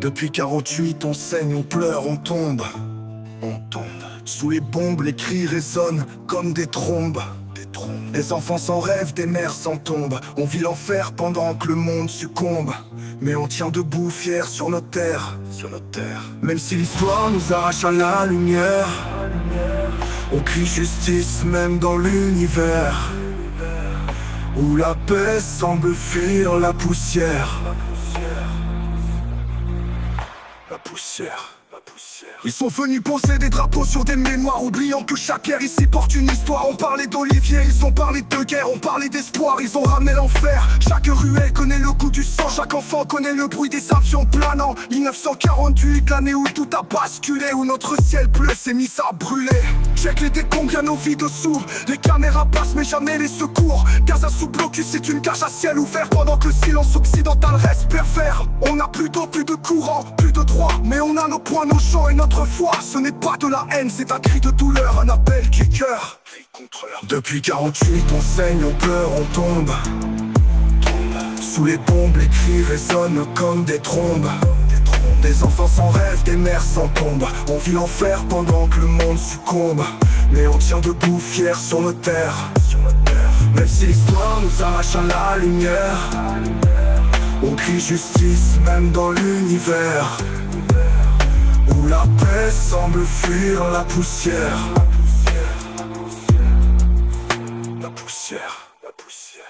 Depuis 48, on saigne, on pleure, on tombe. On tombe. Sous les bombes, les cris résonnent comme des trombes. Les enfants sans rêve, des mères sans tombe. On vit l'enfer pendant que le monde succombe. Mais on tient debout, fiers sur nos terres. Même si l'histoire nous arrache à la lumière, on crie justice même dans l'univers où la paix semble fuir la poussière. La poussière. Ils sont venus poser des drapeaux sur des mémoires, oubliant que chaque ère ici porte une histoire. On parlait d'Olivier, ils ont parlé de guerre, on parlait d'espoir, ils ont ramené l'enfer. Chaque ruelle connaît le goût du sang, chaque enfant connaît le bruit des avions planant. 1948, l'année où tout a basculé, où notre ciel bleu s'est mis à brûler. Check les décombres, y'a nos vies dessous. Les caméras passent mais jamais les secours. Gaza sous blocus, c'est une cage à ciel ouvert, pendant que le silence occidental reste pervers. On n'a plus d'eau, plus de courant, plus de droit, mais on a nos points, nos champs et notre foi. Ce n'est pas de la haine, c'est un cri de douleur, un appel du cœur. Depuis 48, on saigne, on pleure, on tombe. Sous les bombes, les cris résonnent comme des trombes. Des enfants sans rêve, des mères sans tombe. On vit l'enfer pendant que le monde succombe. Mais on tient debout, fiers sur nos terres. Même si l'histoire nous arrache à la lumière, on crie justice même dans l'univers où la paix semble fuir la poussière. La poussière.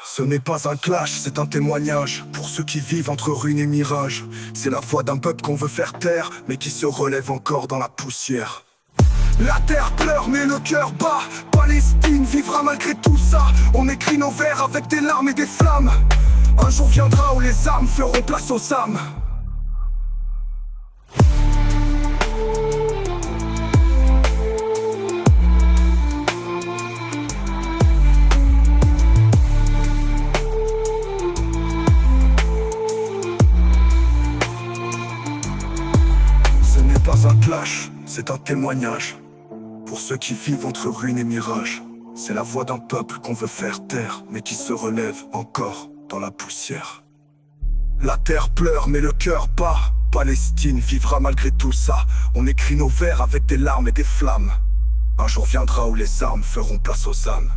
Ce n'est pas un clash, c'est un témoignage pour ceux qui vivent entre ruines et mirages. C'est la voix d'un peuple qu'on veut faire taire, mais qui se relève encore dans la poussière. La terre pleure mais le cœur bat. Palestine vivra malgré tout ça. On écrit nos vers avec des larmes et des flammes. Un jour viendra où les armes feront place aux âmes. Ce n'est pas un clash, c'est un témoignage pour ceux qui vivent entre ruines et mirages. C'est la voix d'un peuple qu'on veut faire taire, mais qui se relève encore dans la poussière. La terre pleure mais le cœur bat. Palestine vivra malgré tout ça. On écrit nos vers avec des larmes et des flammes. Un jour viendra où les armes feront place aux âmes.